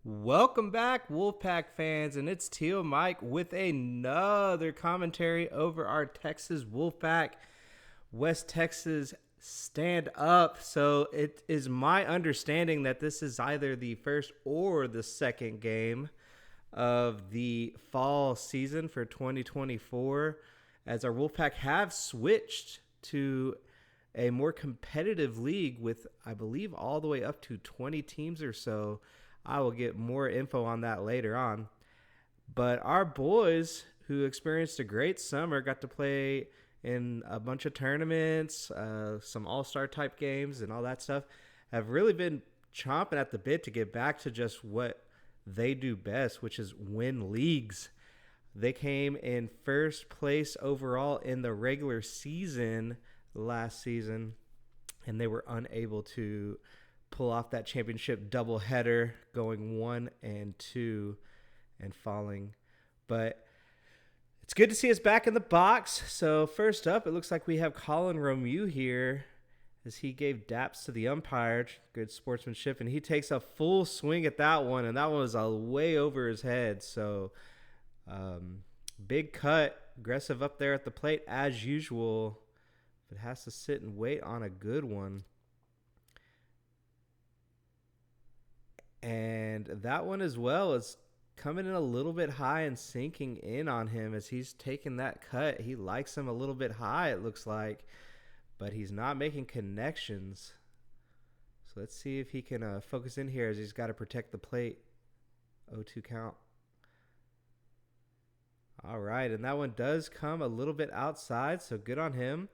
Welcome back, Wolfpack fans, and it's Tio Mike with another commentary over our Texas Wolfpack. West Texas stand up. So it is my understanding that this is either the first or the second game of the fall season for 2024, as our Wolfpack have switched to a more competitive league with, I believe, all the way up to 20 teams or so. I will get more info on that later on. But our boys, who experienced a great summer, got to play in a bunch of tournaments, some all-star type games and all that stuff, have really been chomping at the bit to get back to just what they do best, which is win leagues. They came in first place overall in the regular season last season, and they were unable to pull off that championship doubleheader, going 1-2 and falling. But it's good to see us back in the box. So first up, it looks like we have Colin Romeu here, as he gave daps to the umpire. Good sportsmanship, and he takes a full swing at that one, and that one was way over his head. So big cut, aggressive up there at the plate as usual, but has to sit and wait on a good one. And that one as well is coming in a little bit high and sinking in on him as he's taking that cut. He likes him a little bit high, it looks like, but he's not making connections. So let's see if he can focus in here, as he's got to protect the plate. 0-2 count. All right, and that one does come a little bit outside, so good on him.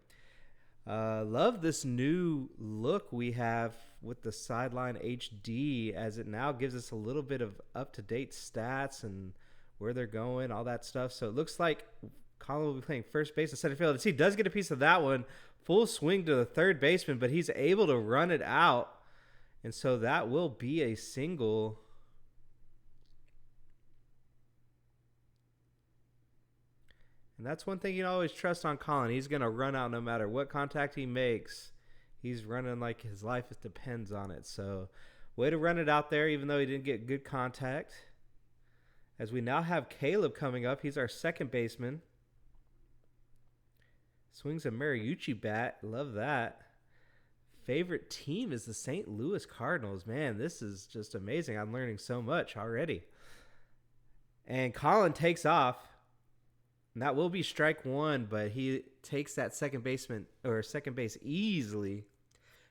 Love this new look we have with the sideline HD, as it now gives us a little bit of up-to-date stats and where they're going, all that stuff. So it looks like Colin will be playing first base and center field. As he does get a piece of that one, full swing to the third baseman, but he's able to run it out. And so that will be a single. And that's one thing you always trust on Colin. He's going to run out no matter what contact he makes. He's running like his life depends on it. So way to run it out there, even though he didn't get good contact. As we now have Caleb coming up. He's our second baseman. Swings a Mariucci bat. Love that. Favorite team is the St. Louis Cardinals. Man, this is just amazing. I'm learning so much already. And Colin takes off. And that will be strike one, but he takes that second base easily,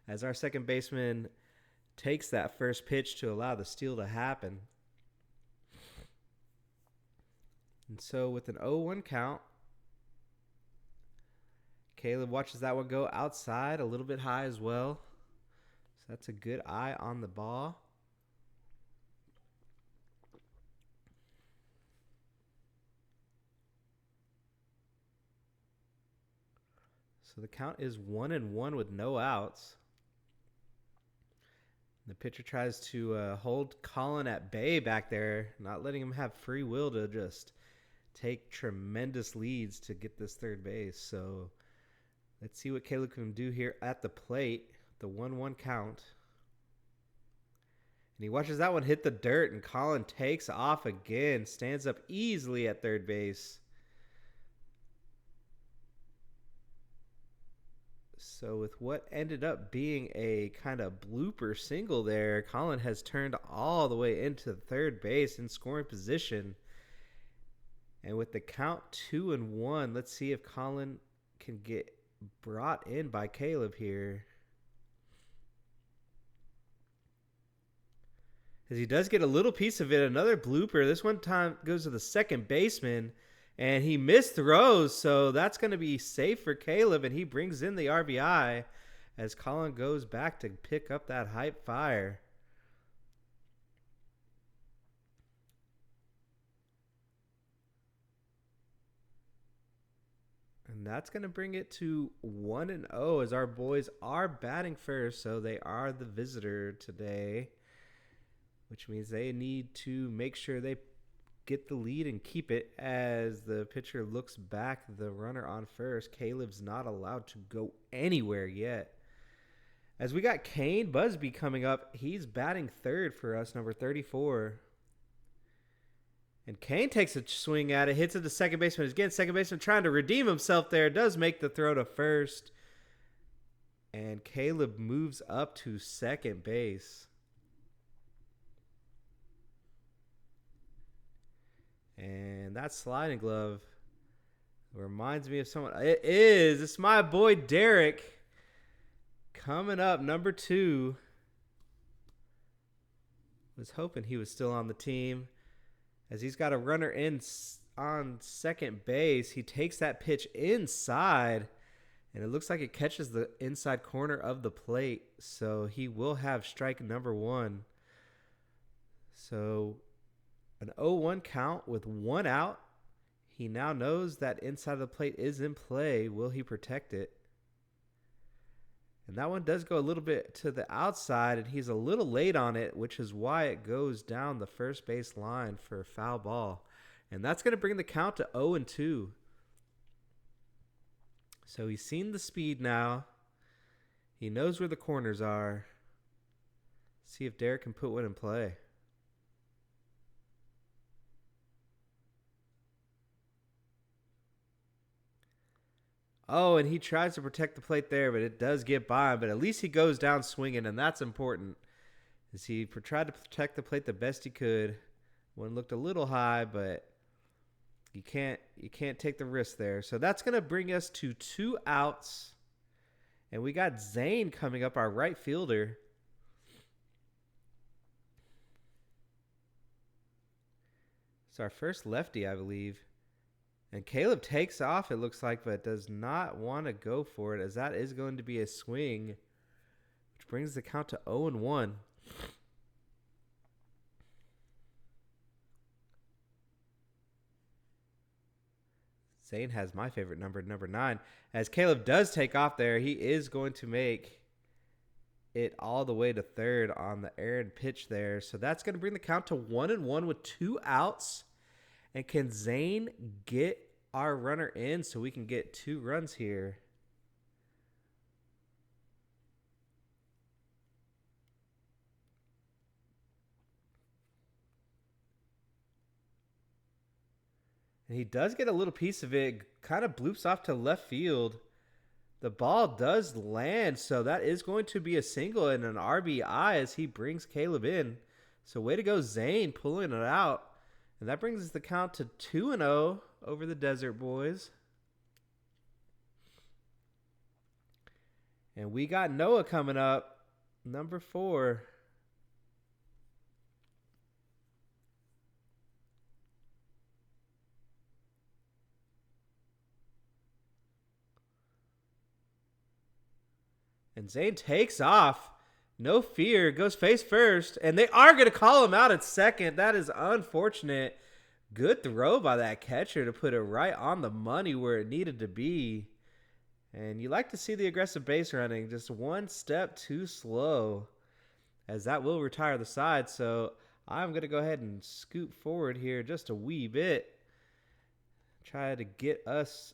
as our second baseman takes that first pitch to allow the steal to happen. And so with an 0-1 count, Caleb watches that one go outside, a little bit high as well. So that's a good eye on the ball. So the count is 1-1 with no outs. The pitcher tries to hold Colin at bay back there, not letting him have free will to just take tremendous leads to get this third base. So let's see what Caleb can do here at the plate. The 1-1 count. And he watches that one hit the dirt, and Colin takes off again, stands up easily at third base. So with what ended up being a kind of blooper single there, Colin has turned all the way into third base in scoring position. And with the count 2-1, let's see if Colin can get brought in by Caleb here. As he does get a little piece of it, another blooper. This one time goes to the second baseman, and he misthrows, so that's going to be safe for Caleb, and he brings in the RBI as Colin goes back to pick up that hype fire. And that's going to bring it to 1-0, as our boys are batting first, so they are the visitor today, which means they need to make sure they get the lead and keep it. As the pitcher looks back, the runner on first. Caleb's not allowed to go anywhere yet. As we got Kane Busby coming up, he's batting third for us, number 34. And Kane takes a swing at it, hits it to second baseman. Again, second baseman trying to redeem himself there. Does make the throw to first. And Caleb moves up to second base. And that sliding glove reminds me of someone. It is. It's my boy Derek. Coming up, number 2. Was hoping he was still on the team. As he's got a runner in on second base, he takes that pitch inside, and it looks like it catches the inside corner of the plate. So he will have strike number 1. So an 0-1 count with 1 out. He now knows that inside of the plate is in play. Will he protect it? And that one does go a little bit to the outside, and he's a little late on it, which is why it goes down the first base line for a foul ball. And that's going to bring the count to 0-2. So he's seen the speed now. He knows where the corners are. See if Derek can put one in play. Oh, and he tries to protect the plate there, but it does get by him. But at least he goes down swinging, and that's important. As he tried to protect the plate the best he could. One looked a little high, but you can't take the risk there. So that's going to bring us to 2 outs. And we got Zane coming up, our right fielder. It's our first lefty, I believe. And Caleb takes off, it looks like, but does not want to go for it, as that is going to be a swing, which brings the count to 0-1. Zane has my favorite number, number 9. As Caleb does take off there, he is going to make it all the way to third on the errant pitch there. So that's going to bring the count to 1-1 with 2 outs. And can Zane get our runner in so we can get 2 runs here? And he does get a little piece of it. Kind of bloops off to left field. The ball does land, so that is going to be a single and an RBI as he brings Caleb in. So way to go, Zane, pulling it out. And that brings the count to 2-0 over the Desert Boys. And we got Noah coming up, number 4. And Zane takes off. No fear. Goes face first. And they are going to call him out at second. That is unfortunate. Good throw by that catcher to put it right on the money where it needed to be. And you like to see the aggressive base running. Just one step too slow, as that will retire the side. So I'm going to go ahead and scoot forward here just a wee bit. Try to get us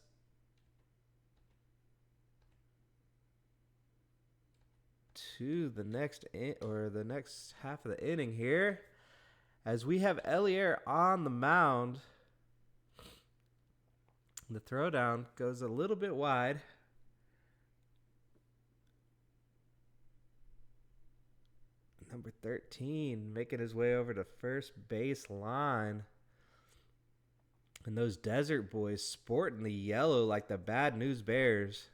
to the next the next half of the inning here, as we have Elier on the mound. The throwdown goes a little bit wide. Number 13 making his way over to first base line. And those Desert Boys sporting the yellow like the Bad News Bears.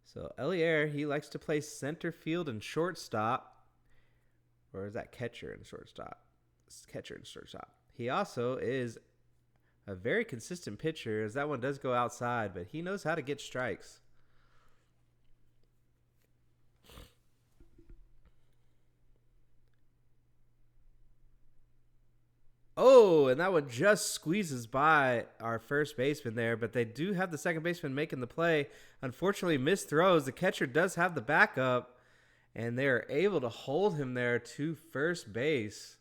So Elier, he likes to play center field and shortstop. Or is that catcher and shortstop? It's catcher and shortstop. He also is a very consistent pitcher, as that one does go outside, but he knows how to get strikes. Oh, and that one just squeezes by our first baseman there, but they do have the second baseman making the play. Unfortunately, missed throws. The catcher does have the backup, and they're able to hold him there to first base.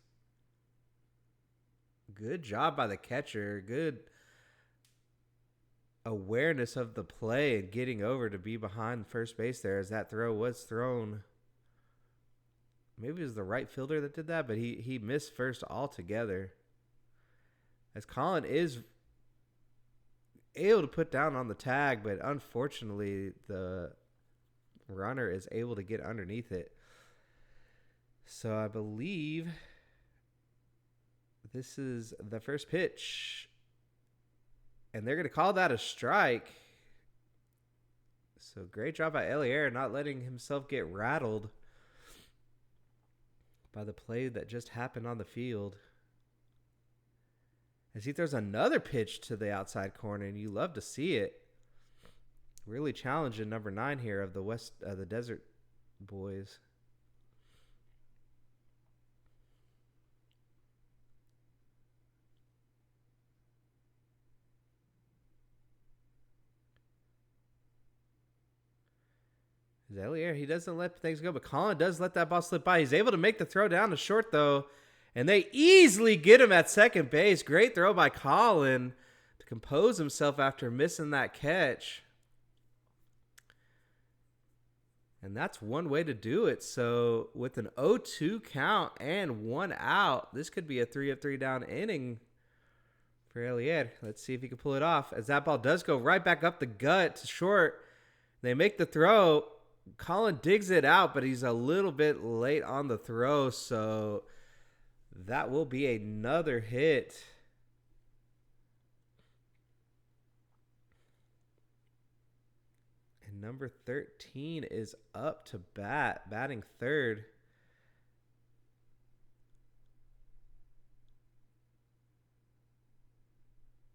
Good job by the catcher. Good awareness of the play and getting over to be behind first base there, as that throw was thrown. maybe it was the right fielder that did that, but he missed first altogether. As Colin is able to put down on the tag, but unfortunately the runner is able to get underneath it. So I believe this is the first pitch, and they're going to call that a strike. So great job by Elier, not letting himself get rattled by the play that just happened on the field. As he throws another pitch to the outside corner, and you love to see it. Really challenging number 9 here of the Desert Boys. Elier, he doesn't let things go, but Colin does let that ball slip by. He's able to make the throw down to short, though, and they easily get him at second base. Great throw by Colin to compose himself after missing that catch. And that's one way to do it. So with an 0-2 count and 1 out, this could be a 3-of-3 down inning for Elier. Let's see if he can pull it off. As that ball does go right back up the gut to short. They make the throw. Colin digs it out, but he's a little bit late on the throw, so that will be another hit. And number 13 is up to bat, batting third.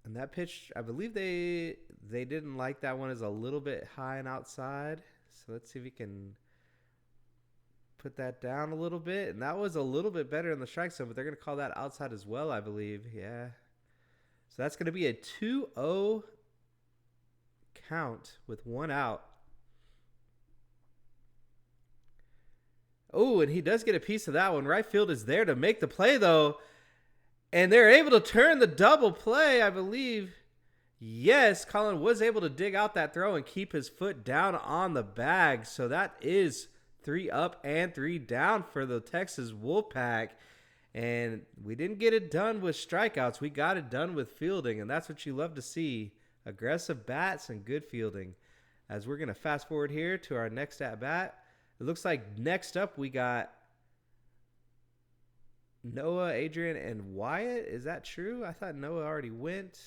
And that pitch, I believe they didn't like that one, is a little bit high and outside. So let's see if we can put that down a little bit. And that was a little bit better in the strike zone, but they're going to call that outside as well, I believe. Yeah. So that's going to be a 2-0 count with 1 out. Oh, and he does get a piece of that one. Right field is there to make the play, though. And they're able to turn the double play, I believe. Yes, Colin was able to dig out that throw and keep his foot down on the bag. So that is 3 up and 3 down for the Texas Wolfpack. And we didn't get it done with strikeouts. We got it done with fielding, and that's what you love to see. Aggressive bats and good fielding. As we're going to fast forward here to our next at-bat. It looks like next up we got Noah, Adrian, and Wyatt. Is that true? I thought Noah already went.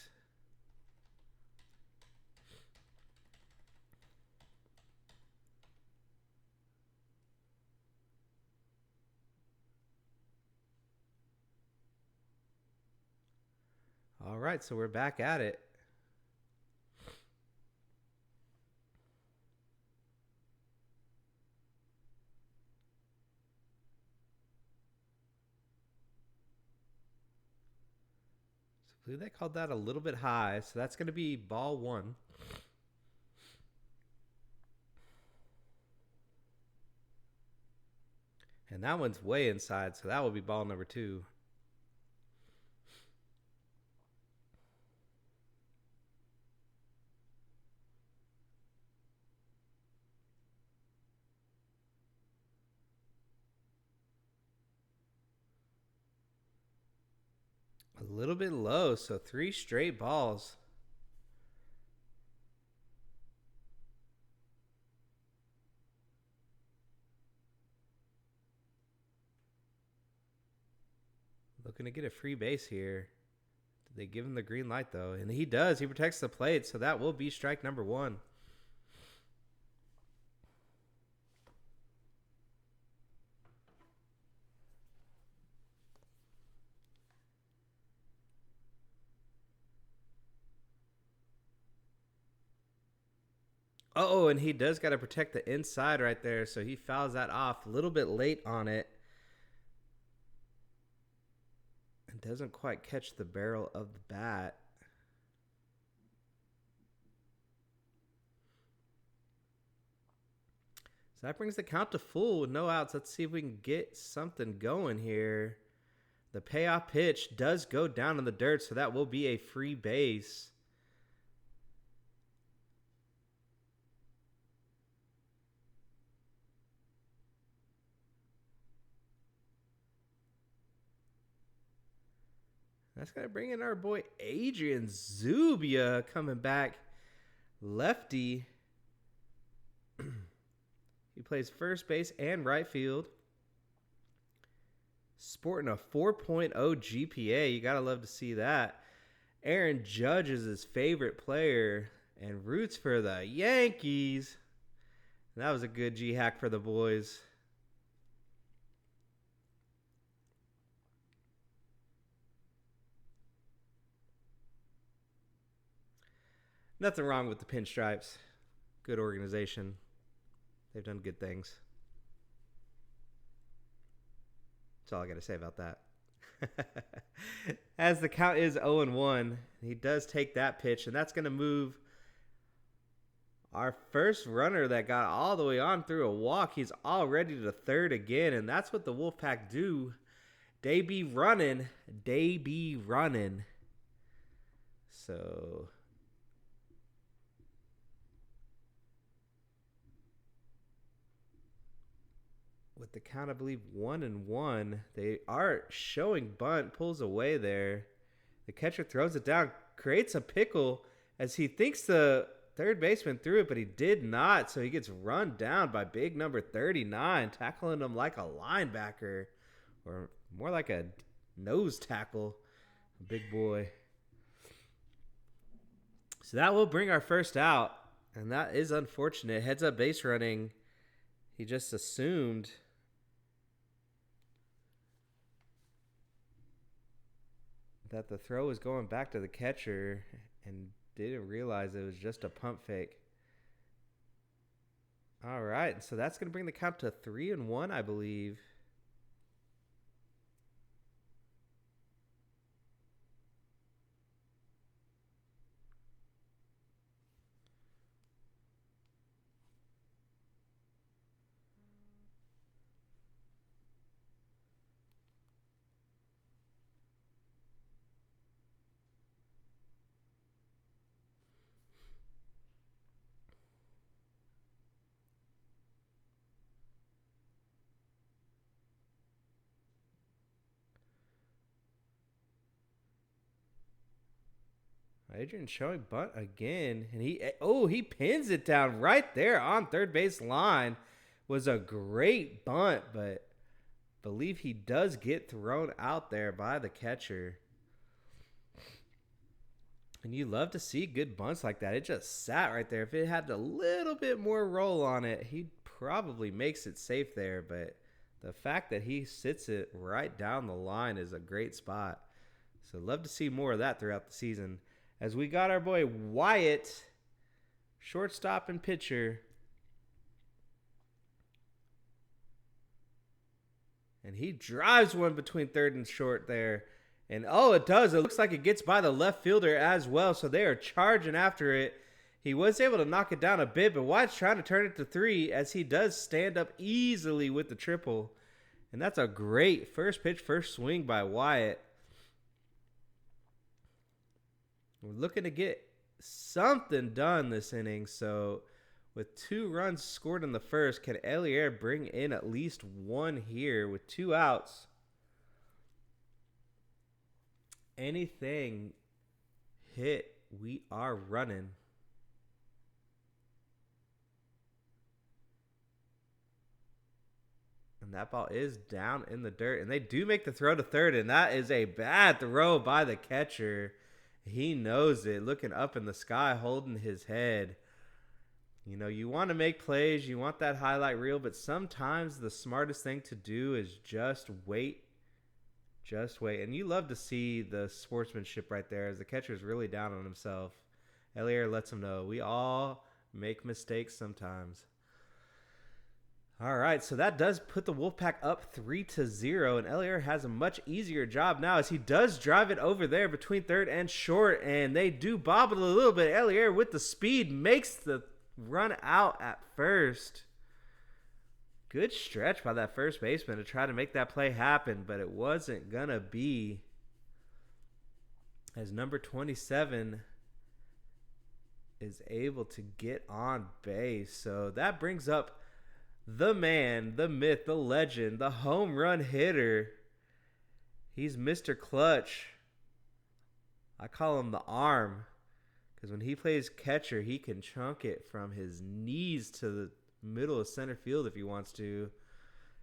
All right, so we're back at it. So I believe they called that a little bit high, so that's going to be ball 1. And that one's way inside, so that will be ball number 2. A little bit low, so 3 straight balls. Looking to get a free base here. Did they give him the green light, though? And he does. He protects the plate, so that will be strike number 1. Oh, and he does got to protect the inside right there, so he fouls that off a little bit late on it. And doesn't quite catch the barrel of the bat. So that brings the count to full with no outs. Let's see if we can get something going here. The payoff pitch does go down in the dirt, so that will be a free base. That's going to bring in our boy Adrian Zubia coming back. Lefty. He plays first base and right field. Sporting a 4.0 GPA. You got to love to see that. Aaron Judge is his favorite player and roots for the Yankees. And that was a good G-hack for the boys. Nothing wrong with the pinstripes. Good organization. They've done good things. That's all I got to say about that. As the count is 0-1, he does take that pitch, and that's going to move our first runner that got all the way on through a walk. He's already to third again, and that's what the Wolfpack do. They be running. They be running. So with the count, I believe 1-1, they are showing bunt, pulls away there. The catcher throws it down, creates a pickle as he thinks the third baseman threw it, but he did not. So he gets run down by big number 39, tackling him like a linebacker, or more like a nose tackle. A big boy. So that will bring our first out, and that is unfortunate. Heads up base running. He just assumed that the throw was going back to the catcher and didn't realize it was just a pump fake. All right, so that's going to bring the count to 3-1, I believe. Adrian showing bunt again, and he pins it down right there on third base line. Was a great bunt, but believe he does get thrown out there by the catcher. And you love to see good bunts like that. It just sat right there. If it had a little bit more roll on it, he probably makes it safe there, but the fact that he sits it right down the line is a great spot. So love to see more of that throughout the season. As we got our boy Wyatt, shortstop and pitcher. And he drives one between third and short there. And it does. It looks like it gets by the left fielder as well. So they are charging after it. He was able to knock it down a bit, but Wyatt's trying to turn it to 3 as he does stand up easily with the triple. And that's a great first pitch, first swing by Wyatt. We're looking to get something done this inning. So with 2 runs scored in the first, can Elier bring in at least 1 here with 2 outs? Anything hit, we are running. And that ball is down in the dirt. And they do make the throw to third, and that is a bad throw by the catcher. He knows it, looking up in the sky, holding his head. You know, you want to make plays, you want that highlight reel, but sometimes the smartest thing to do is just wait. Just wait. And you love to see the sportsmanship right there as the catcher is really down on himself. Elier lets him know we all make mistakes sometimes. All right, so that does put the Wolfpack up 3-0, and Elier has a much easier job now as he does drive it over there between third and short, and they do bobble a little bit. Elier with the speed makes the run out at first. Good stretch by that first baseman to try to make that play happen, but it wasn't going to be, as number 27 is able to get on base. So that brings up the man, the myth, the legend, the home run hitter. He's Mr. Clutch. I call him the arm because when he plays catcher, he can chunk it from his knees to the middle of center field if he wants to.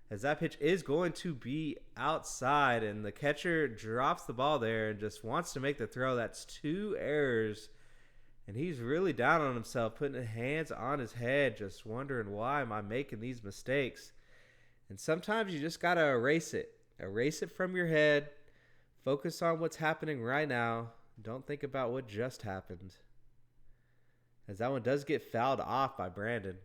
As that pitch is going to be outside, and the catcher drops the ball there and just wants to make the throw. That's 2 errors, and he's really down on himself, putting his hands on his head, just wondering, why am I making these mistakes? And sometimes you just got to erase it. Erase it from your head. Focus on what's happening right now. Don't think about what just happened. As that one does get fouled off by Brandon.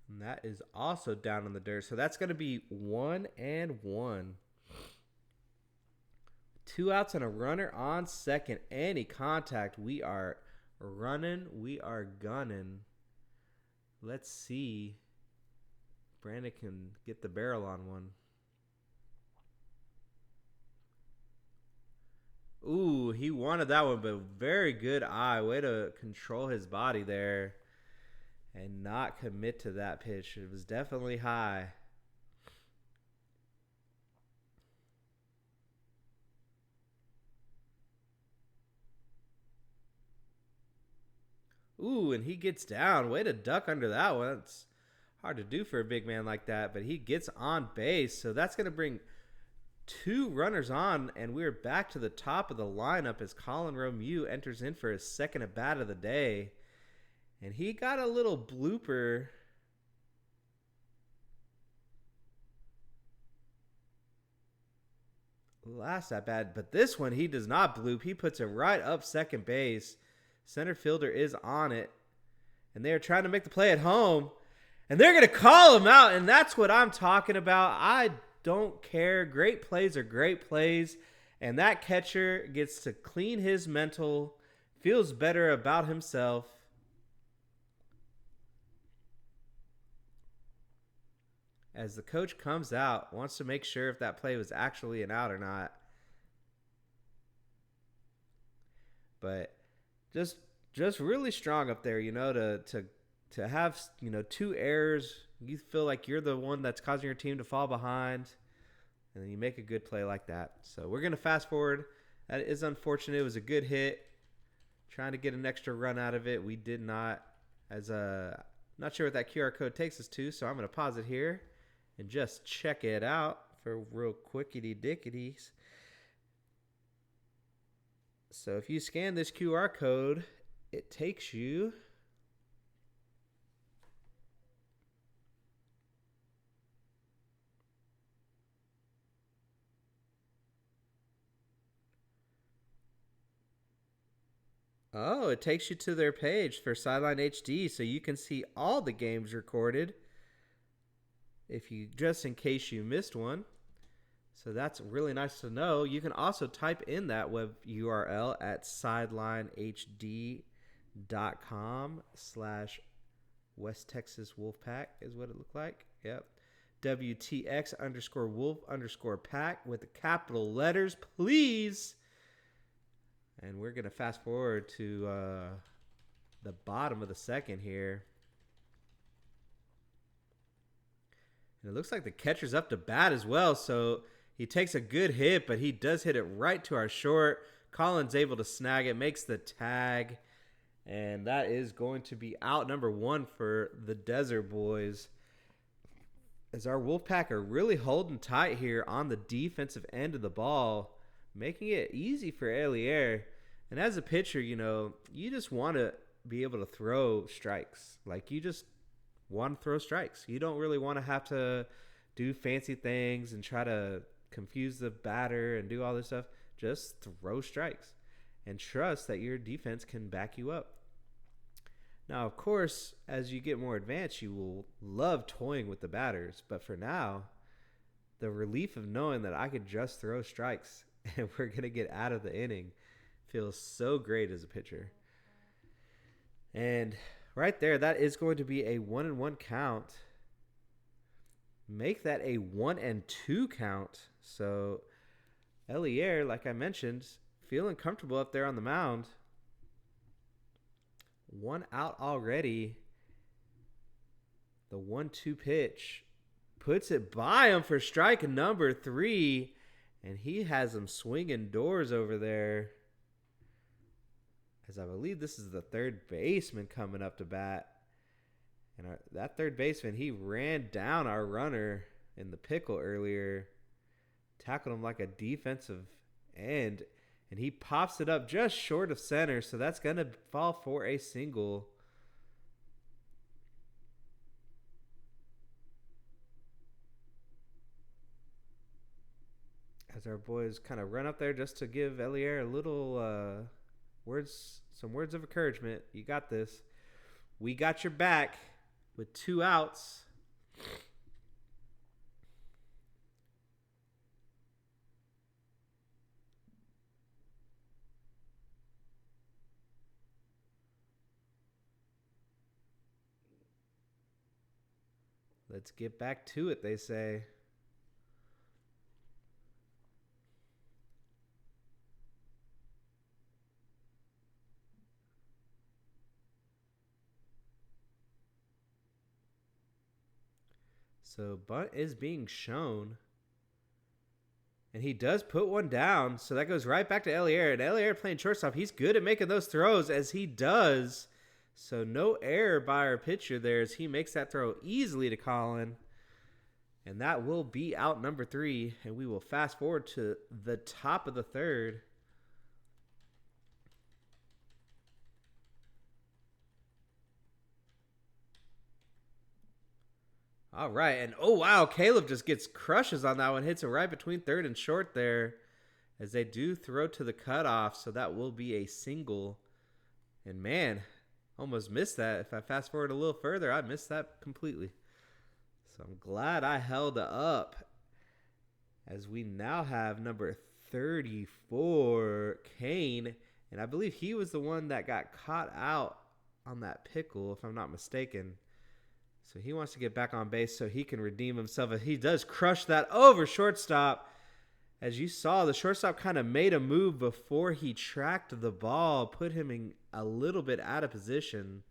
And that is also down in the dirt. So that's going to be 1-1. 2 outs and a runner on second. Any contact. We are running. We are gunning. Let's see. Brandon can get the barrel on one. Ooh, he wanted that one, but very good eye. Way to control his body there and not commit to that pitch. It was definitely high. Ooh, and he gets down. Way to duck under that one. It's hard to do for a big man like that, but he gets on base. So that's going to bring 2 runners on, and we're back to the top of the lineup as Colin Romeu enters in for his second at bat of the day. And he got a little blooper. Last at bat, but this one he does not bloop. He puts it right up second base. Center fielder is on it, and they are trying to make the play at home, and they're going to call him out, and that's what I'm talking about. I don't care. Great plays are great plays, and that catcher gets to clean his mental, feels better about himself. As the coach comes out, wants to make sure if that play was actually an out or not. But just really strong up there, to have, 2 errors. You feel like you're the one that's causing your team to fall behind, and then you make a good play like that. So we're going to fast forward. That is unfortunate. It was a good hit. Trying to get an extra run out of it. We did not. Not sure what that QR code takes us to, so I'm going to pause it here and just check it out for real quickity dickities. So if you scan this QR code, it takes you it takes you to their page for Sideline HD, so you can see all the games recorded just in case you missed one. So that's really nice to know. You can also type in that web URL at sidelinehd.com/West Texas Wolfpack is what it looked like. Yep. WTX _wolf_pack with the capital letters, please. And we're going to fast forward to the bottom of the second here. And it looks like the catcher's up to bat as well, so he takes a good hit, but he does hit it right to our short. Colin's able to snag it, makes the tag, and that is going to be out number 1 for the Desert Boys. As our Wolfpack are really holding tight here on the defensive end of the ball, making it easy for Elier. And as a pitcher, you just want to be able to throw strikes. Like, you just want to throw strikes. You don't really want to have to do fancy things and try to confuse the batter and do all this stuff. Just throw strikes and trust that your defense can back you up. Now, of course, as you get more advanced, you will love toying with the batters. But for now, the relief of knowing that I could just throw strikes and we're going to get out of the inning feels so great as a pitcher. And right there, that is going to be a 1-1 count. make that a 1-2 count. So Elier, like I mentioned, feeling comfortable up there on the mound. 1 out already. The 1-2 pitch puts it by him for strike number 3. And he has him swinging doors over there. As I believe this is the third baseman coming up to bat. And that third baseman, he ran down our runner in the pickle earlier. Tackled him like a defensive end. And he pops it up just short of center. So that's going to fall for a single. As our boys kind of run up there just to give Elier a little some words of encouragement. You got this. We got your back with 2 outs. Let's get back to it, they say. So bunt is being shown. And he does put one down. So that goes right back to Elier. And Elier playing shortstop. He's good at making those throws as he does. So no error by our pitcher there as he makes that throw easily to Colin. And that will be out number 3. And we will fast forward to the top of the third. All right. And oh, wow. Caleb just gets crushes on that one. Hits it right between third and short there as they do throw to the cutoff. So that will be a single. And man, almost missed that. If I fast forward a little further, I missed that completely. So I'm glad I held up as we now have number 34, Kane. And I believe he was the one that got caught out on that pickle, if I'm not mistaken. So he wants to get back on base so he can redeem himself. He does crush that over shortstop. As you saw, the shortstop kind of made a move before he tracked the ball, put him in a little bit out of position.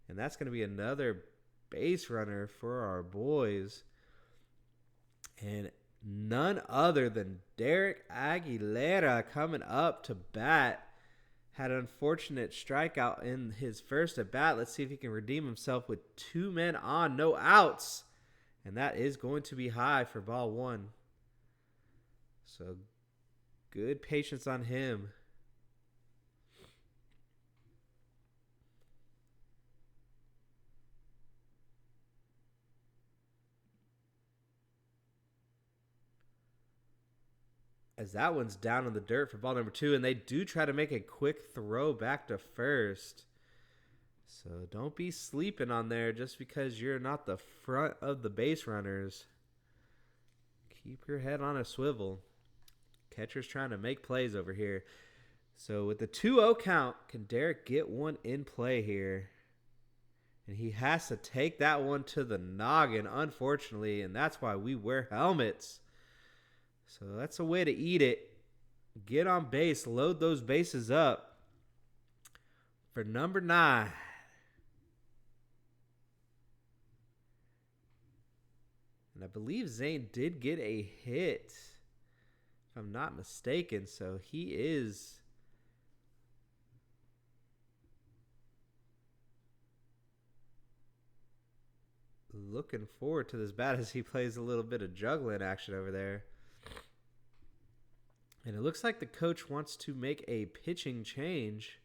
And that's going to be another base runner for our boys. And none other than Derek Aguilera coming up to bat. Had an unfortunate strikeout in his first at bat. Let's see if he can redeem himself with 2 men on, no outs. And that is going to be high for ball 1. So good patience on him. As that one's down in the dirt for ball number 2. And they do try to make a quick throw back to first. So don't be sleeping on there just because you're not the front of the base runners. Keep your head on a swivel. Catcher's trying to make plays over here. So with the 2-0 count, can Derek get one in play here? And he has to take that one to the noggin, unfortunately. And that's why we wear helmets. So that's a way to eat it. Get on base. Load those bases up. For number 9. And I believe Zane did get a hit, if I'm not mistaken. So he is looking forward to this bat as he plays a little bit of juggling action over there. And it looks like the coach wants to make a pitching change.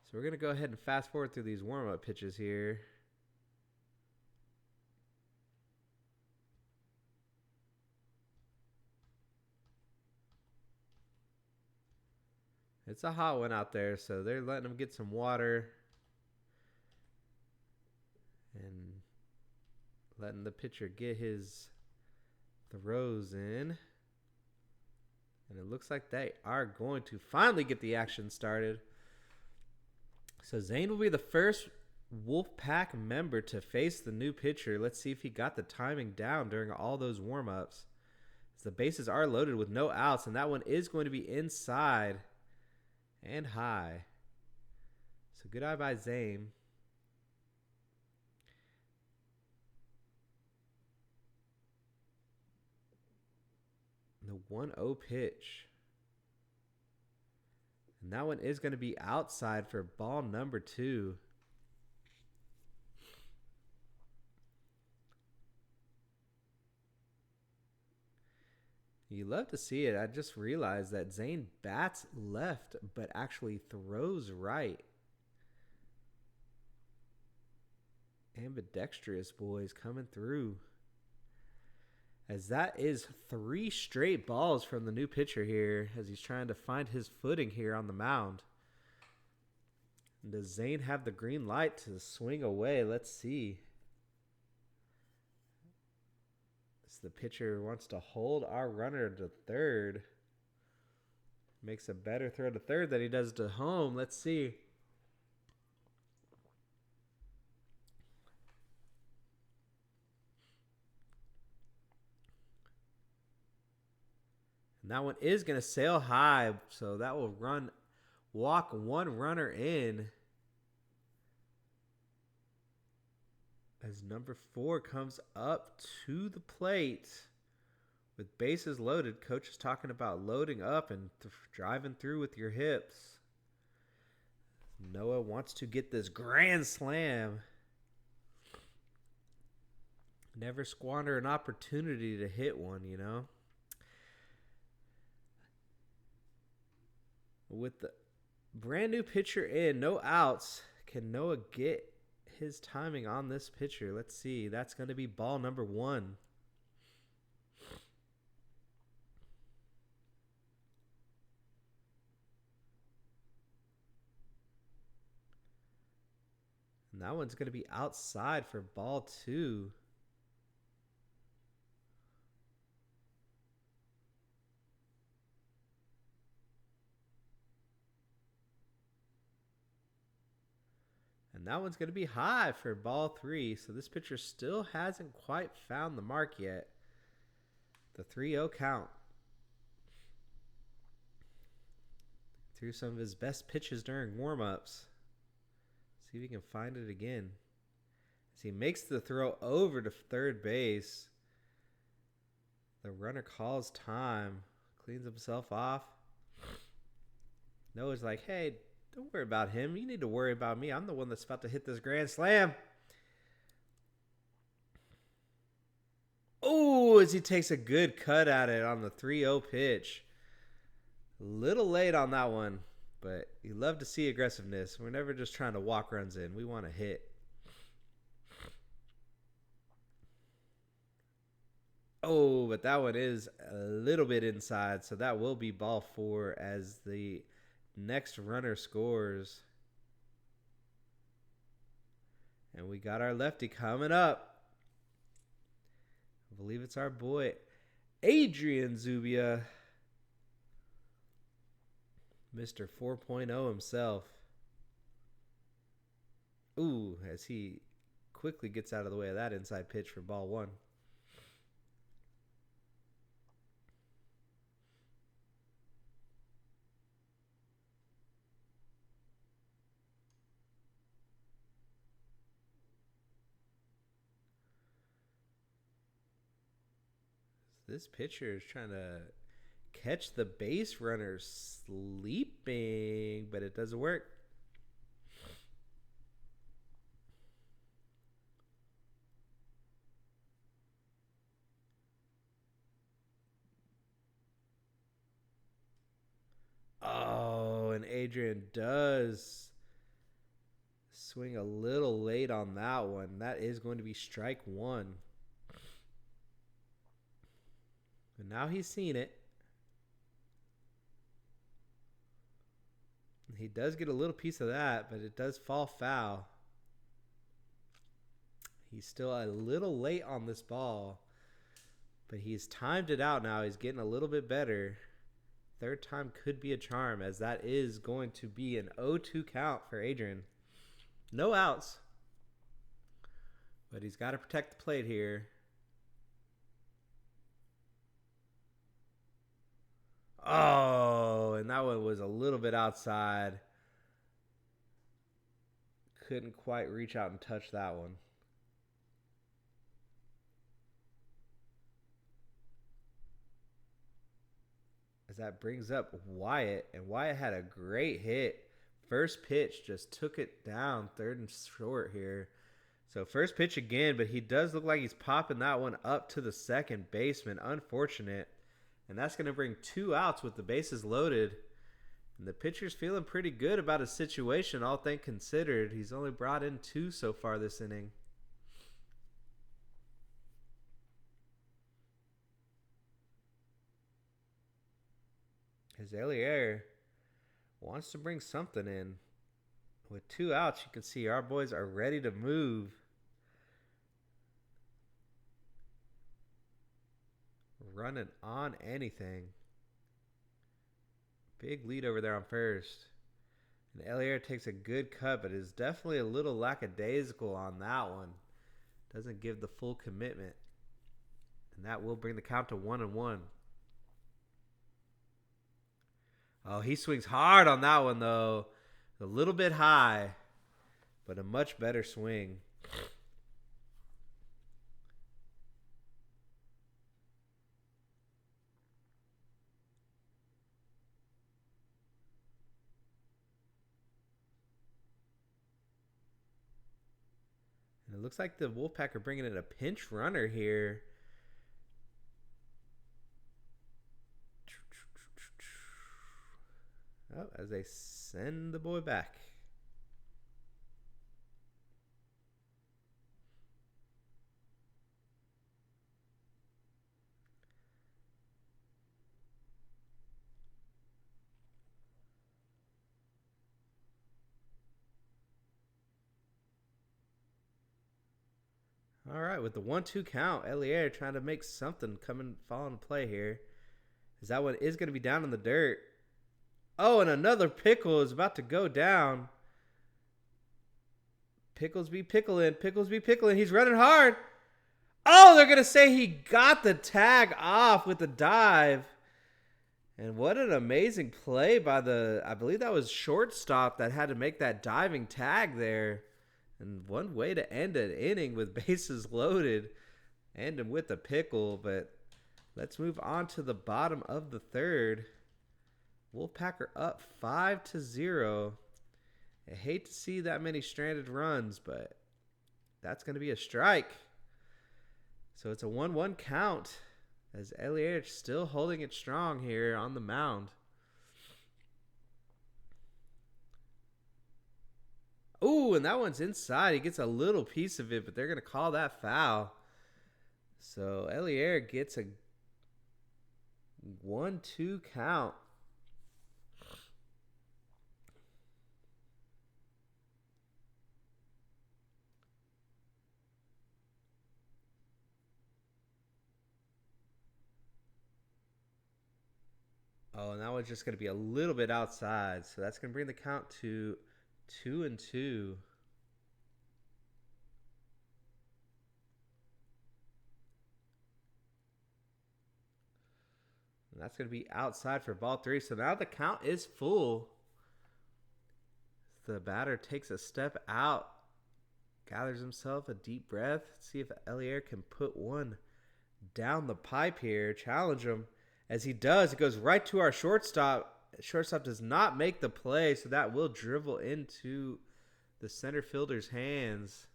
So we're going to go ahead and fast forward through these warm-up pitches here. It's a hot one out there, so they're letting them get some water and letting the pitcher get his throws in. And it looks like they are going to finally get the action started. So Zane will be the first Wolfpack member to face the new pitcher. Let's see if he got the timing down during all those warm-ups. As the bases are loaded with no outs, and that one is going to be inside and high. So good eye by Zane. The 1-0 pitch. And that one is going to be outside for ball number 2. You love to see it. I just realized that Zane bats left but actually throws right. Ambidextrous boys coming through. As that is 3 straight balls from the new pitcher here as he's trying to find his footing here on the mound. And does Zane have the green light to swing away? Let's see. As the pitcher wants to hold our runner to third. Makes a better throw to third than he does to home. Let's see. And that one is going to sail high, so that will walk one runner in. As number 4 comes up to the plate with bases loaded. Coach is talking about loading up and driving through with your hips. Noah wants to get this grand slam. Never squander an opportunity to hit one, you know. With the brand new pitcher in, no outs, can Noah get his timing on this pitcher? Let's see. That's going to be ball number 1. And that one's going to be outside for ball 2. And that one's going to be high for ball 3. So this pitcher still hasn't quite found the mark yet. The 3-0 count. Threw some of his best pitches during warm-ups. See if he can find it again. As he makes the throw over to third base. The runner calls time. Cleans himself off. Noah's like, hey, don't worry about him. You need to worry about me. I'm the one that's about to hit this grand slam. Oh, as he takes a good cut at it on the 3-0 pitch. A little late on that one, but you love to see aggressiveness. We're never just trying to walk runs in. We want to hit. Oh, but that one is a little bit inside, so that will be ball 4 as the next runner scores. And we got our lefty coming up. I believe it's our boy Adrian Zubia, Mr. 4.0 himself. Ooh, as he quickly gets out of the way of that inside pitch for ball 1. This pitcher is trying to catch the base runner sleeping, but it doesn't work. Oh, and Adrian does swing a little late on that one. That is going to be strike 1. But now he's seen it. He does get a little piece of that, but it does fall foul. He's still a little late on this ball, but he's timed it out now. He's getting a little bit better. Third time could be a charm, as that is going to be an 0-2 count for Adrian. No outs, but he's got to protect the plate here. Oh, and that one was a little bit outside. Couldn't quite reach out and touch that one. As that brings up Wyatt, and Wyatt had a great hit. First pitch just took it down, third and short here. So first pitch again, but he does look like he's popping that one up to the second baseman. Unfortunate. And that's going to bring 2 outs with the bases loaded. And the pitcher's feeling pretty good about his situation, all things considered. He's only brought in 2 so far this inning. Azalier wants to bring something in. With 2 outs, you can see our boys are ready to move. Running on anything. Big lead over there on first. And Elier takes a good cut, but is definitely a little lackadaisical on that one. Doesn't give the full commitment. And that will bring the count to 1-1. Oh, he swings hard on that one, though. A little bit high, but a much better swing. And it looks like the Wolfpack are bringing in a pinch runner here. Oh, as they send the boy back. All right, with the 1-2 count, Elier trying to make something fall into play here. As that one is going to be down in the dirt. Oh, and another pickle is about to go down. Pickles be pickling. Pickles be pickling. He's running hard. Oh, they're going to say he got the tag off with the dive. And what an amazing play by I believe that was shortstop that had to make that diving tag there. And one way to end an inning with bases loaded. End him with a pickle. But let's move on to the bottom of the third. Wolfpack are up 5-0. I hate to see that many stranded runs, but that's going to be a strike. So it's a 1-1 count as Elier still holding it strong here on the mound. Ooh, and that one's inside. He gets a little piece of it, but they're going to call that foul. So Elier gets a 1-2 count. Oh, and that one's just going to be a little bit outside. So that's going to bring the count to 2-2. And that's going to be outside for ball 3. So now the count is full. The batter takes a step out. Gathers himself a deep breath. See if Elier can put one down the pipe here. Challenge him. As he does, it goes right to our shortstop. Shortstop does not make the play, so that will dribble into the center fielder's hands.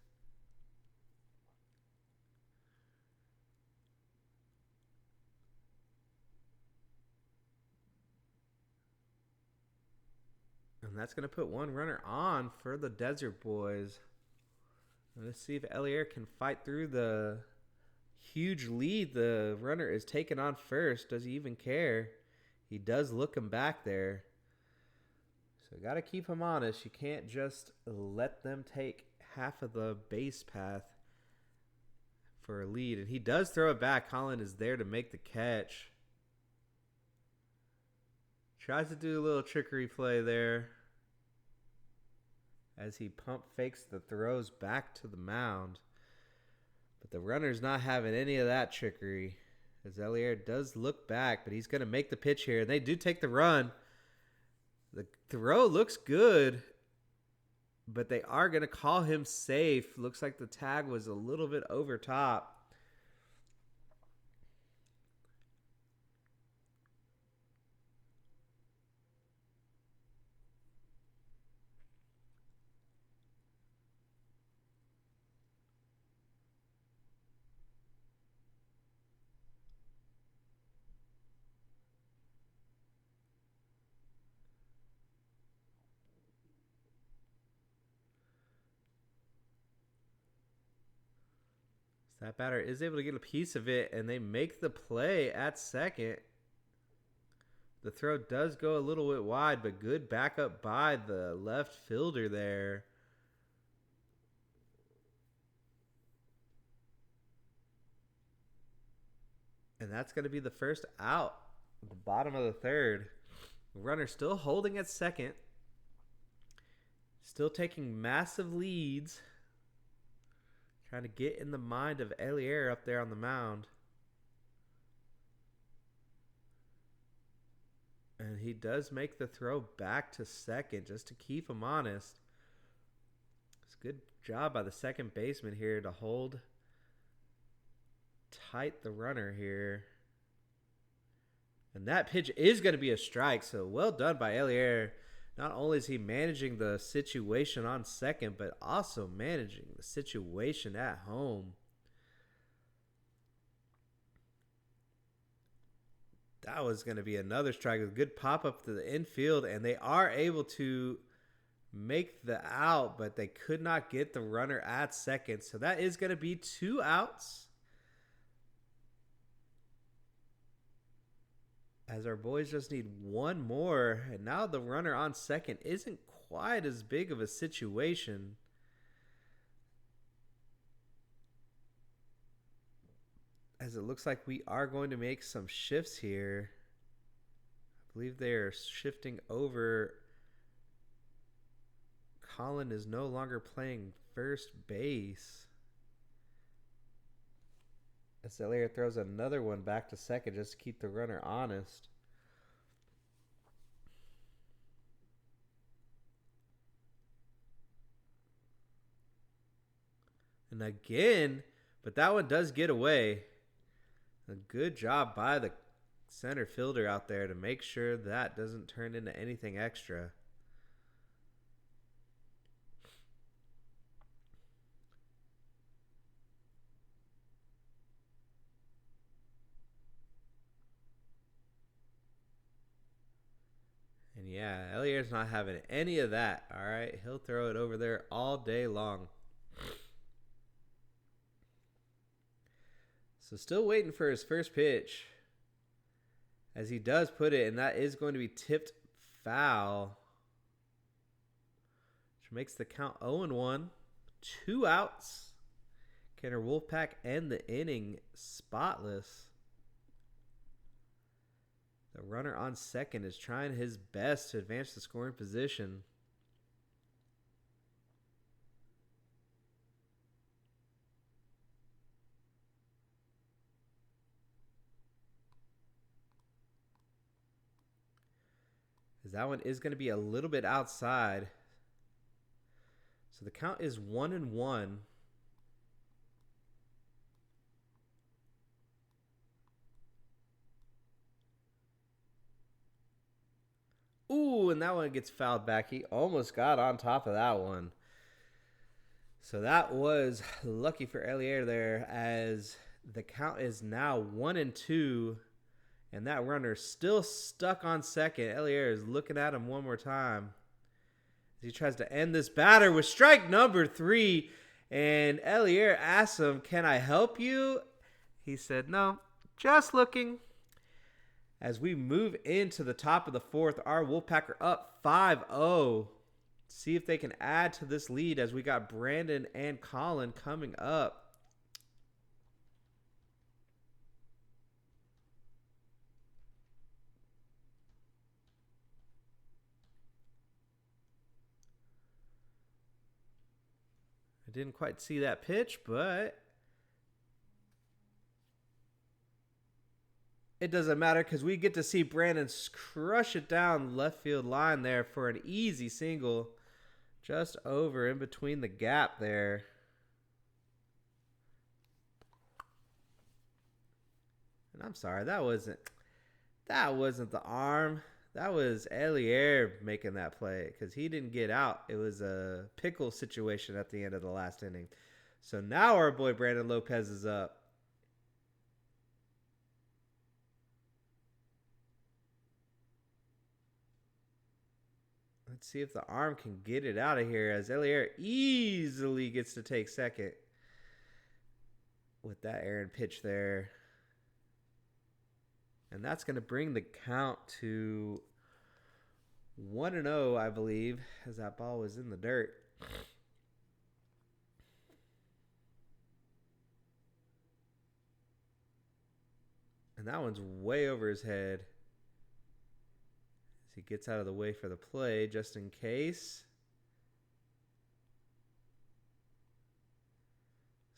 And that's going to put one runner on for the Desert Boys. Let's see if Elier can fight through the huge lead the runner is taking on first. Does he even care? He does look him back there. So got to keep him honest. You can't just let them take half of the base path. for a lead. And he does throw it back. Colin is there to make the catch. Tries to do a little trickery play there as he pump fakes the throws back to the mound. But the runner's not having any of that trickery, as Elier does look back, but he's going to make the pitch here. And they do take the run. The throw looks good, but they are going to call him safe. Looks like the tag was a little bit over top. That batter is able to get a piece of it, and they make the play at second. The throw does go a little bit wide, but good backup by the left fielder there. And that's going to be the first out at the bottom of the third. The runner still holding at second. Still taking massive leads. Trying to get in the mind of Elier up there on the mound. And he does make the throw back to second just to keep him honest. It's a good job by the second baseman here to hold tight the runner here. And that pitch is going to be a strike, so well done by Elier. Not only is he managing the situation on second, but also managing the situation at home. That was going to be another strike. A good pop up to the infield, and they are able to make the out, but they could not get the runner at second. So that is going to be 2 outs. As our boys just need one more. And now the runner on second isn't quite as big of a situation. As it looks like we are going to make some shifts here. I believe they are shifting over. Colin is no longer playing first base. As Elier throws another one back to second just to keep the runner honest. And again, but that one does get away. A good job by the center fielder out there to make sure that doesn't turn into anything extra. And yeah, Elier's not having any of that. All right, he'll throw it over there all day long. So still waiting for his first pitch. As he does put it, and that is going to be tipped foul. Which makes the count 0-1. 2 outs. Kenner Wolfpack end the inning spotless. The runner on second is trying his best to advance the scoring position. As that one is going to be a little bit outside. So the count is 1-1. Ooh, and that one gets fouled back. He almost got on top of that one. So that was lucky for Elier there, as the count is now 1-2. And that runner still stuck on second. Elier is looking at him one more time. He tries to end this batter with strike number 3. And Elier asks him, "Can I help you?" He said, "No, just looking." As we move into the top of the fourth, our Wolfpack are up 5-0. See if they can add to this lead, as we got Brandon and Colin coming up. didn't quite see that pitch, but it doesn't matter because we get to see Brandon crush it down left field line there for an easy single. Just over in between the gap there. And I'm sorry, that wasn't the arm. That was Elier making that play because he didn't get out. It was a pickle situation at the end of the last inning. So now our boy Brandon Lopez is up. Let's see if the arm can get it out of here as Elier easily gets to take second with that errant pitch there. And that's going to bring the count to 1-0, I believe, as that ball was in the dirt. And that one's way over his head. As he gets out of the way for the play, just in case.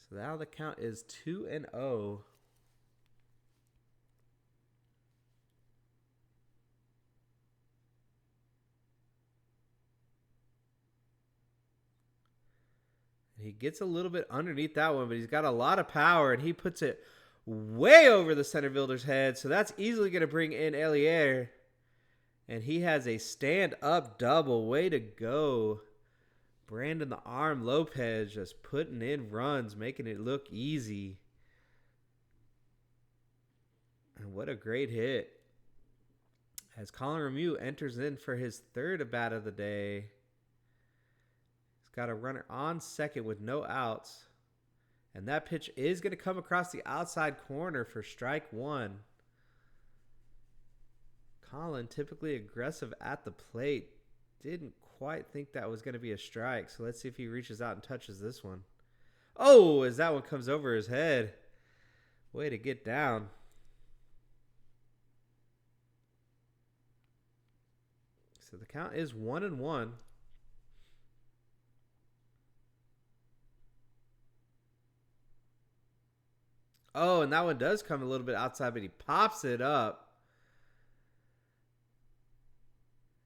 So now the count is 2-0. He gets a little bit underneath that one, but he's got a lot of power, and he puts it way over the center fielder's head. So that's easily going to bring in Elier. And he has a stand-up double. Way to go. Brandon the Arm Lopez just putting in runs, making it look easy. And what a great hit. As Colin Remieux enters in for his third at-bat of the day. Got a runner on second with no outs. And that pitch is going to come across the outside corner for strike one. Colin, typically aggressive at the plate, didn't quite think that was going to be a strike. So let's see if he reaches out and touches this one. Oh, as that one comes over his head. Way to get down. So the count is 1-1. Oh, and that one does come a little bit outside, but he pops it up.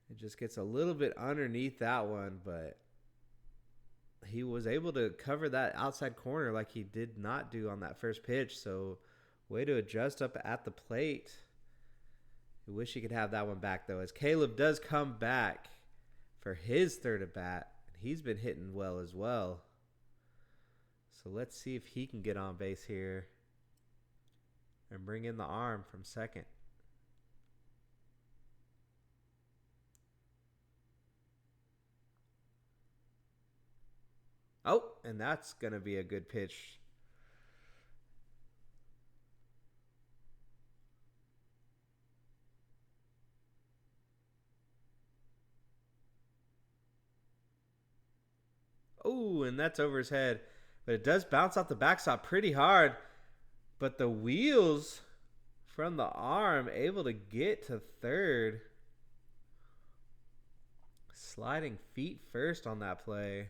It just gets a little bit underneath that one, but he was able to cover that outside corner like he did not do on that first pitch. So way to adjust up at the plate. I wish he could have that one back, though, as Caleb does come back for his third at bat. He's been hitting well as well. So let's see if he can get on base here and bring in the arm from second. Oh, and that's going to be a good pitch. Oh, and that's over his head. But it does bounce off the backstop pretty hard. But the wheels from the arm able to get to third. Sliding feet first on that play.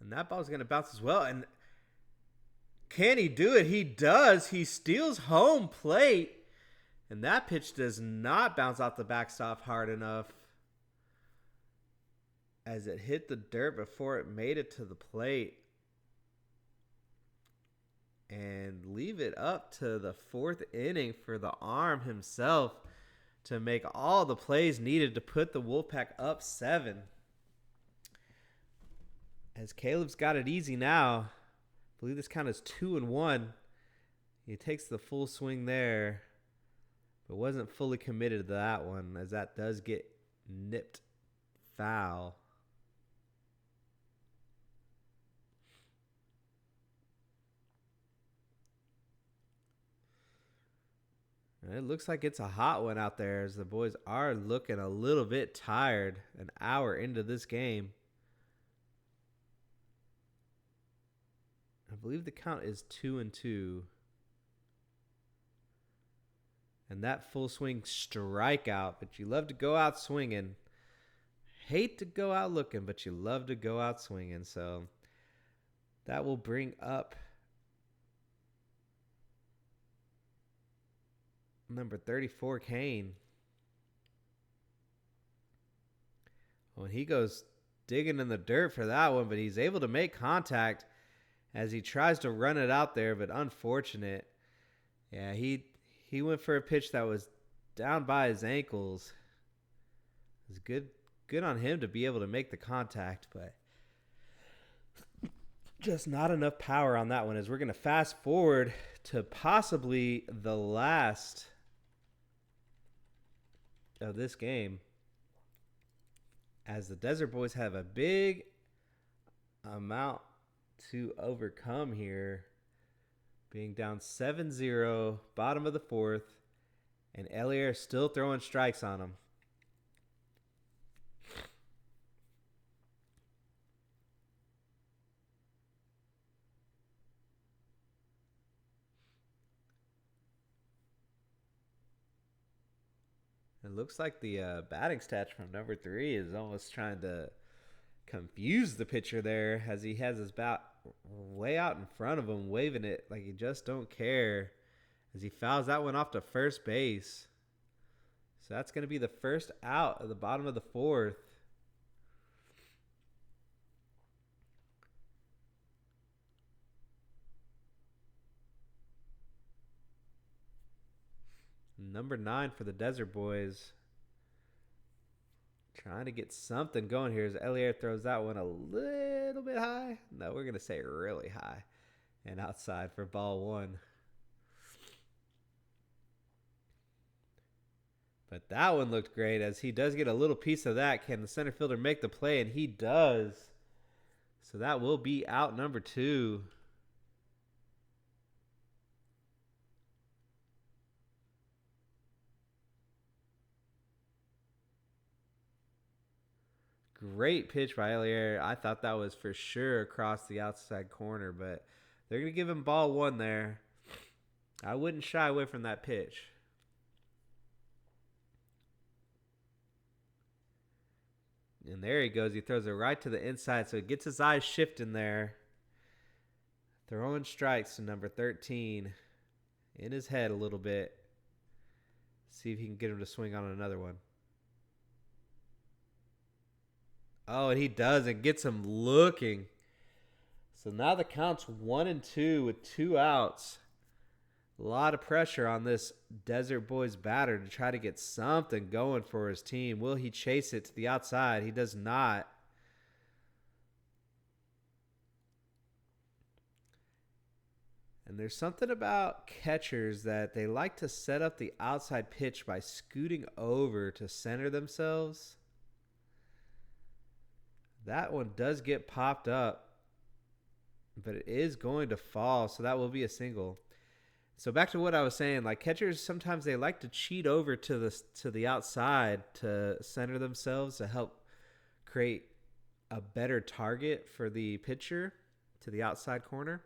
And that ball's going to bounce as well. And can he do it? He does. He steals home plate. And that pitch does not bounce off the backstop hard enough, as it hit the dirt before it made it to the plate. And leave it up to the fourth inning for the arm himself to make all the plays needed to put the Wolfpack up 7. As Caleb's got it easy now. I believe this count is 2-1. He takes the full swing there, but wasn't fully committed to that one, as that does get nipped foul. And it looks like it's a hot one out there, as the boys are looking a little bit tired an hour into this game. believe the count is 2-2. And that full swing strikeout, but you love to go out swinging. Hate to go out looking, but you love to go out swinging. So that will bring up number 34, Kane. Well, he goes digging in the dirt for that one, but he's able to make contact as he tries to run it out there, but unfortunate. Yeah, he went for a pitch that was down by his ankles. It was good on him to be able to make the contact, but just not enough power on that one, as we're going to fast forward to possibly the last of this game, as the Desert Boys have a big amount to overcome here, being down 7-0, bottom of the fourth, and Elier still throwing strikes on him. It looks like the batting stats from number 3 is almost trying to confuse the pitcher there, as he has his bat way out in front of him, waving it like he just don't care, as he fouls that one off to first base. So that's going to be the first out of the bottom of the fourth. Number 9 for the Desert Boys, trying to get something going here as Elier throws that one a little bit high. No, we're going to say really high and outside for ball 1. But that one looked great, as he does get a little piece of that. Can the center fielder make the play? And he does. So that will be out number 2. Great pitch by Elier. I thought that was for sure across the outside corner, but they're going to give him ball 1 there. I wouldn't shy away from that pitch. And there he goes. He throws it right to the inside, so it gets his eyes shifting there. Throwing strikes to number 13. In his head a little bit. See if he can get him to swing on another one. Oh, and he does, and gets him looking. So now the count's 1-2 with 2 outs. A lot of pressure on this Desert Boys batter to try to get something going for his team. Will he chase it to the outside? He does not. And there's something about catchers that they like to set up the outside pitch by scooting over to center themselves. That one does get popped up, but it is going to fall, so that will be a single. So back to what I was saying, like catchers, sometimes they like to cheat over to the outside to center themselves to help create a better target for the pitcher to the outside corner.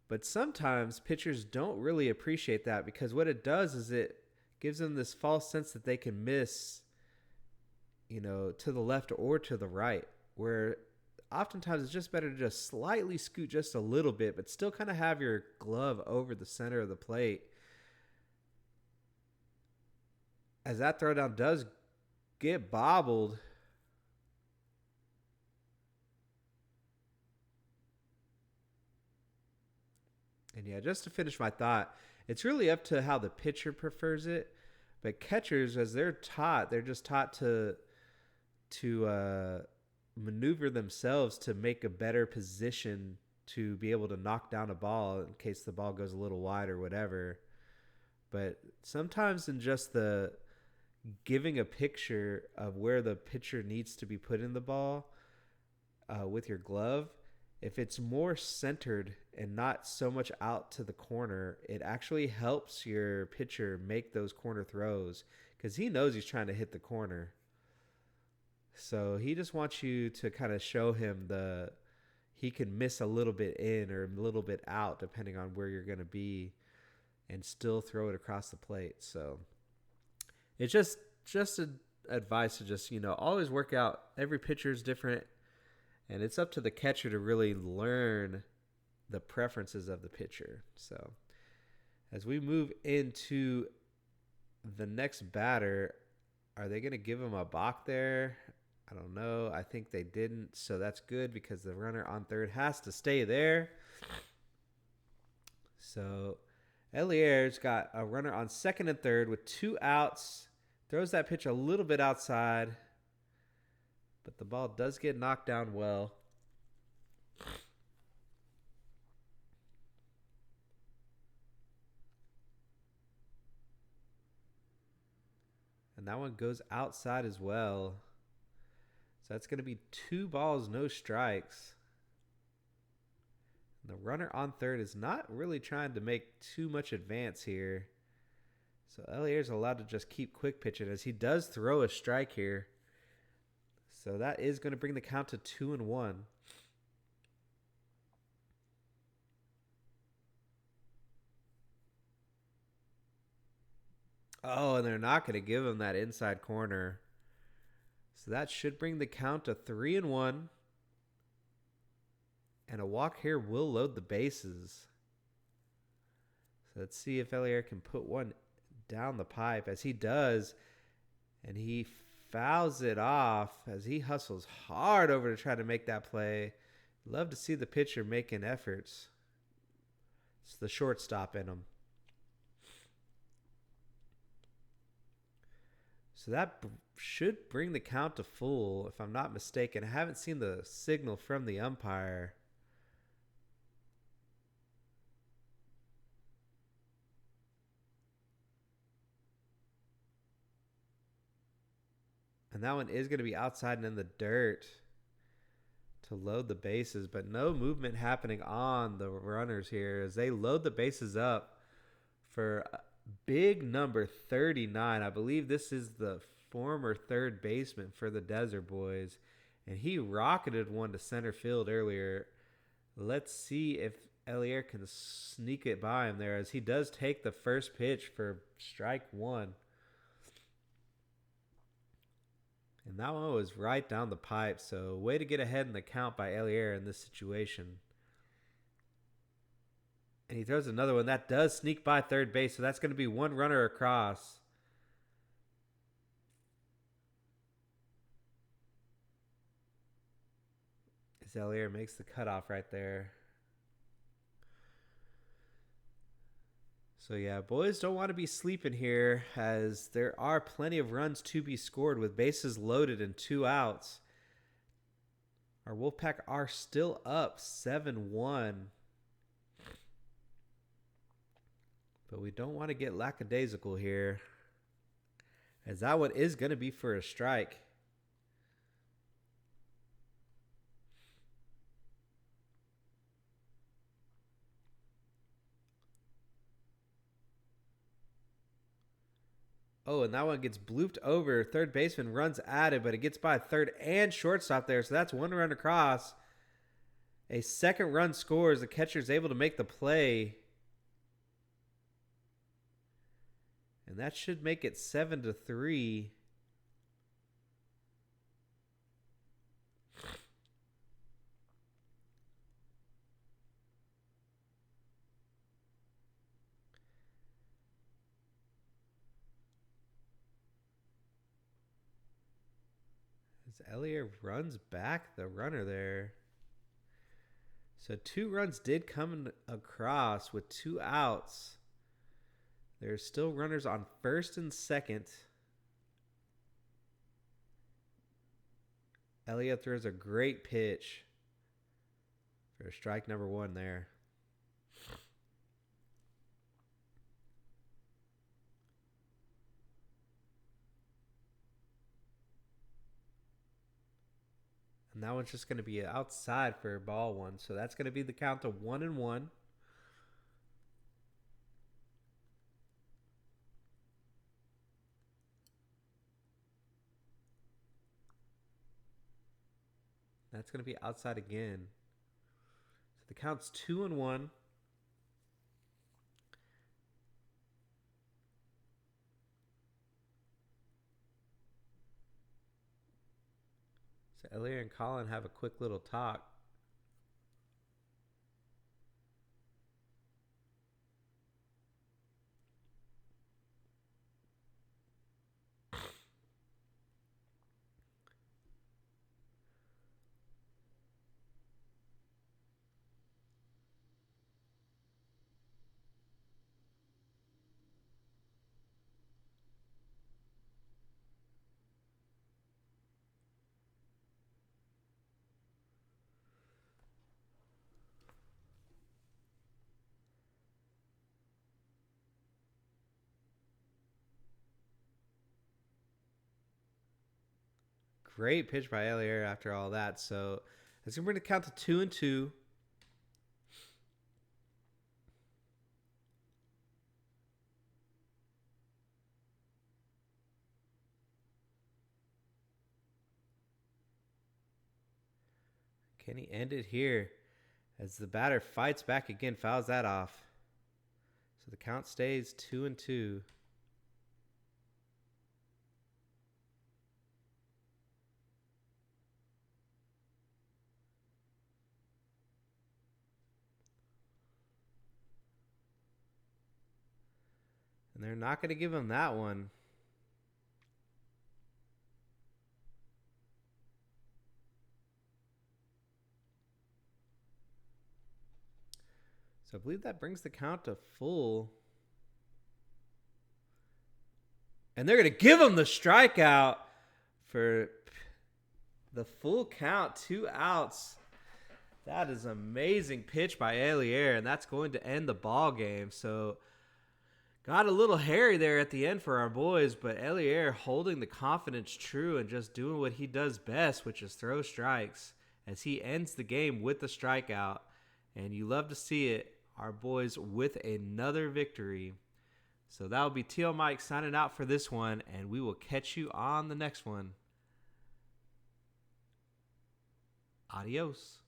But sometimes pitchers don't really appreciate that, because what it does is it gives them this false sense that they can miss, to the left or to the right, where oftentimes it's just better to just slightly scoot just a little bit, but still kind of have your glove over the center of the plate. As that throwdown does get bobbled. And yeah, just to finish my thought, it's really up to how the pitcher prefers it. But catchers, as they're just taught to maneuver themselves to make a better position to be able to knock down a ball in case the ball goes a little wide or whatever. But sometimes in just the giving a picture of where the pitcher needs to be putting the ball with your glove, if it's more centered and not so much out to the corner, it actually helps your pitcher make those corner throws, because he knows he's trying to hit the corner. So he just wants you to kind of show him he can miss a little bit in or a little bit out depending on where you're going to be and still throw it across the plate. So it's just a advice to just, always work out. Every pitcher is different, and it's up to the catcher to really learn the preferences of the pitcher. So as we move into the next batter, are they going to give him a balk there? I don't know. I think they didn't, so that's good because the runner on third has to stay there. So Elier's got a runner on second and third with 2 outs. Throws that pitch a little bit outside, but the ball does get knocked down well. And that one goes outside as well. So that's going to be 2 balls, no strikes. And the runner on third is not really trying to make too much advance here. So Elier's allowed to just keep quick pitching as he does throw a strike here. So that is going to bring the count to 2-1. Oh, and they're not going to give him that inside corner. So that should bring the count to 3-1. And a walk here will load the bases. So let's see if Elier can put one down the pipe, as he does, and he fouls it off as he hustles hard over to try to make that play. Love to see the pitcher making efforts. It's the shortstop in him. So that should bring the count to full, if I'm not mistaken. I haven't seen the signal from the umpire. And that one is going to be outside and in the dirt to load the bases, but no movement happening on the runners here as they load the bases up for big number 39. I believe this is the former third baseman for the Desert Boys, and he rocketed one to center field earlier. Let's see if Elier can sneak it by him there, as he does take the first pitch for strike 1. And that one was right down the pipe, so way to get ahead in the count by Elier in this situation. And he throws another one. That does sneak by third base, so that's going to be 1 runner across. As Elier makes the cutoff right there. So yeah, boys don't want to be sleeping here, as there are plenty of runs to be scored with bases loaded and 2 outs. Our Wolfpack are still up 7-1. But we don't want to get lackadaisical here, as that one is going to be for a strike. Oh, and that one gets blooped over. Third baseman runs at it, but it gets by third and shortstop there. So that's 1 run across. A second run scores. The catcher is able to make the play. And that should make it 7-3. Elier runs back the runner there. So 2 runs did come across with 2 outs. There's still runners on first and second. Elier throws a great pitch for strike number 1 there. And that one's just going to be outside for ball 1. So that's going to be the count of 1-1. That's going to be outside again. The count's 2-1. So Elliot and Colin have a quick little talk. Great pitch by Elliot after all that. So that's going to bring the count to 2-2. Can he end it here? As the batter fights back again, fouls that off. So the count stays 2-2. And they're not going to give him that one. So I believe that brings the count to full. And they're going to give him the strikeout for the full count, 2 outs. That is an amazing pitch by Elier, and that's going to end the ball game. So got a little hairy there at the end for our boys, but Elier holding the confidence true and just doing what he does best, which is throw strikes, as he ends the game with the strikeout. And you love to see it. Our boys with another victory. So that will be Tio Mike signing out for this one, and we will catch you on the next one. Adios.